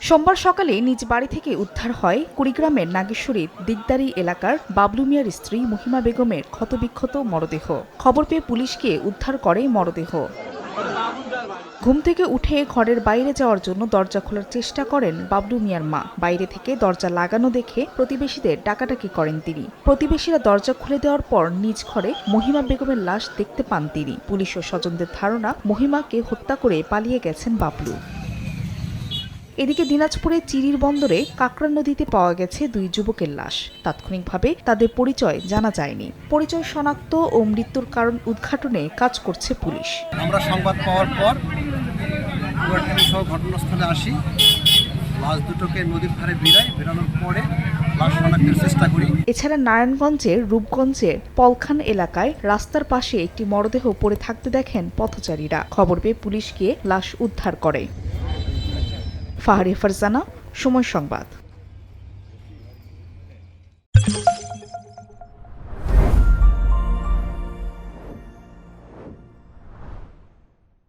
সোমবার সকালে নিজ বাড়ি থেকে উদ্ধার হয় কুড়িগ্রামের নাগেশ্বরীর দিগদারি এলাকার বাবলু মিয়ার স্ত্রী মহিমা বেগমের ক্ষতবিক্ষত মরদেহ। খবর পেয়ে পুলিশ গিয়ে উদ্ধার করে মরদেহ। ঘুম থেকে উঠে ঘরের বাইরে যাওয়ার জন্য দরজা খোলার চেষ্টা করেন বাবলু মিয়ার মা। বাইরে থেকে দরজা লাগানো দেখে প্রতিবেশীদের ডাকাডাকি করেন তিনি। প্রতিবেশীরা দরজা খুলে দেওয়ার পর নিজ ঘরে মহিমা বেগমের লাশ দেখতে পান তিনি। পুলিশ ও স্বজনদের ধারণা মহিমাকে হত্যা করে পালিয়ে গেছেন বাবলু। এদিকে দিনাজপুরের চিরির বন্দরে কাকরান নদীতে পাওয়া গেছে দুই যুবকের লাশ। তাৎক্ষণিকভাবে তাদের পরিচয় জানা যায়নি। পরিচয় শনাক্ত ও মৃত্যুর কারণ উদ্ঘাটনে কাজ করছে পুলিশ। আমরা সংবাদ পাওয়ার পর সহ ঘটনাস্থলে আসি। লাশ দুটোকে নদীর ধারে বেরানোর পরে লাশ শনাক্তের চেষ্টা করি। এছাড়া নারায়ণগঞ্জের রূপগঞ্জের পলখান এলাকায় রাস্তার পাশে একটি মরদেহ পড়ে থাকতে দেখেন পথচারীরা। খবর পেয়ে পুলিশ গিয়ে লাশ উদ্ধার করে। ফাহারি ফারজানা, সময় সংবাদ।